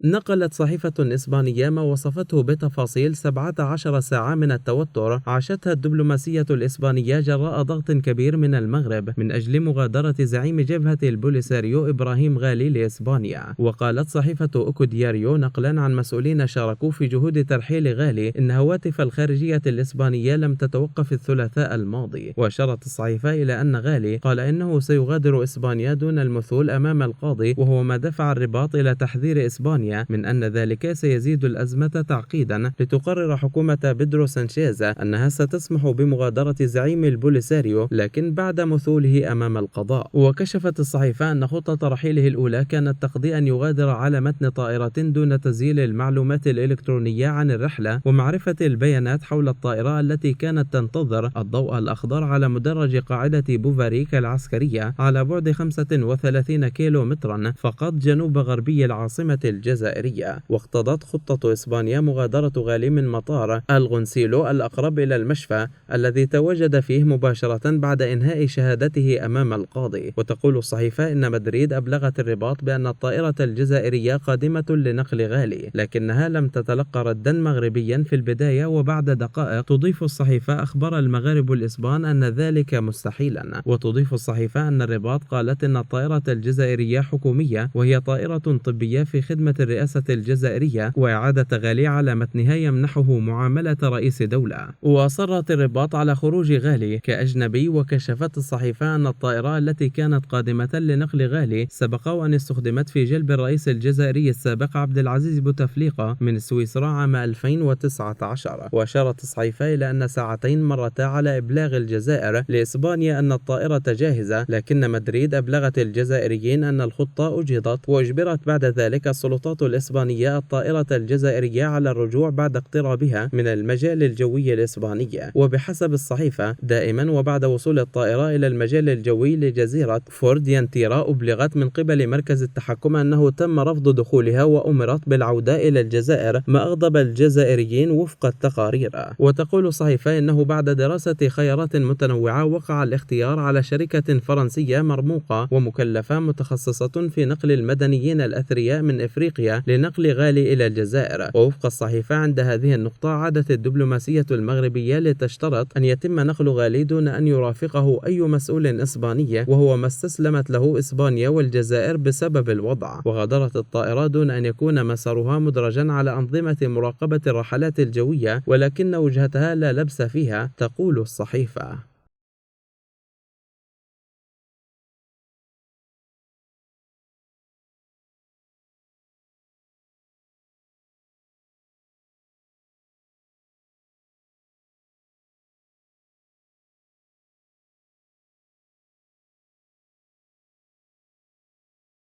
نقلت صحيفة إسبانية ما وصفته بتفاصيل 17 ساعة من التوتر عاشتها الدبلوماسية الإسبانية جراء ضغط كبير من المغرب من أجل مغادرة زعيم جبهة البوليساريو إبراهيم غالي لإسبانيا. وقالت صحيفة أوكو دياريو نقلا عن مسؤولين شاركوا في جهود ترحيل غالي إن هواتف الخارجية الإسبانية لم تتوقف الثلاثاء الماضي. وأشارت الصحيفة إلى أن غالي قال إنه سيغادر إسبانيا دون المثول أمام القاضي، وهو ما دفع الرباط إلى تحذير إسبانيا من أن ذلك سيزيد الأزمة تعقيدا، لتقرر حكومة بيدرو سانشيز أنها ستسمح بمغادرة زعيم البوليساريو لكن بعد مثوله أمام القضاء. وكشفت الصحيفة أن خطة رحيله الأولى كانت تقضي أن يغادر على متن طائرة دون تسجيل المعلومات الإلكترونية عن الرحلة ومعرفة البيانات حول الطائرة التي كانت تنتظر الضوء الأخضر على مدرج قاعدة بوفاريك العسكرية على بعد 35 كيلومترا فقط جنوب غربي العاصمة الجزائرية. واقتضت خطة إسبانيا مغادرة غالي من مطار الغنسيلو الأقرب إلى المشفى الذي تواجد فيه مباشرة بعد إنهاء شهادته أمام القاضي. وتقول الصحيفة إن مدريد أبلغت الرباط بأن الطائرة الجزائرية قادمة لنقل غالي، لكنها لم تتلقى ردا مغربيا في البداية. وبعد دقائق تضيف الصحيفة أخبر المغارب الإسبان أن ذلك مستحيلا. وتضيف الصحيفة أن الرباط قالت إن الطائرة الجزائرية حكومية وهي طائرة طبية في خدمة الرئاسة الجزائرية، وإعادة غالي على متنها يمنحه معاملة رئيس دولة. وأصرت الرباط على خروج غالي كأجنبي. وكشفت الصحيفة أن الطائرة التي كانت قادمة لنقل غالي سبق وأن استخدمت في جلب الرئيس الجزائري السابق عبد العزيز بوتفليقة من سويسرا عام 2019. وأشارت الصحيفة إلى أن ساعتين مرتا على إبلاغ الجزائر لإسبانيا أن الطائرة جاهزة، لكن مدريد أبلغت الجزائريين أن الخطة أجهضت. وأجبرت بعد ذلك السلطات الإسبانية الطائرة الجزائرية على الرجوع بعد اقترابها من المجال الجوي الإسباني. وبحسب الصحيفة دائما وبعد وصول الطائرة إلى المجال الجوي لجزيرة فورديانتيرا أبلغت من قبل مركز التحكم أنه تم رفض دخولها وأمرت بالعودة إلى الجزائر، ما أغضب الجزائريين وفق التقارير. وتقول الصحيفة إنه بعد دراسة خيارات متنوعة وقع الاختيار على شركة فرنسية مرموقة ومكلفة متخصصة في نقل المدنيين الأثرياء من إفريقيا لنقل غالي إلى الجزائر. ووفق الصحيفة عند هذه النقطة عادت الدبلوماسية المغربية لتشترط أن يتم نقل غالي دون أن يرافقه أي مسؤول إسباني، وهو ما استسلمت له إسبانيا والجزائر بسبب الوضع. وغادرت الطائرة دون أن يكون مسارها مدرجا على أنظمة مراقبة الرحلات الجوية، ولكن وجهتها لا لبس فيها، تقول الصحيفة.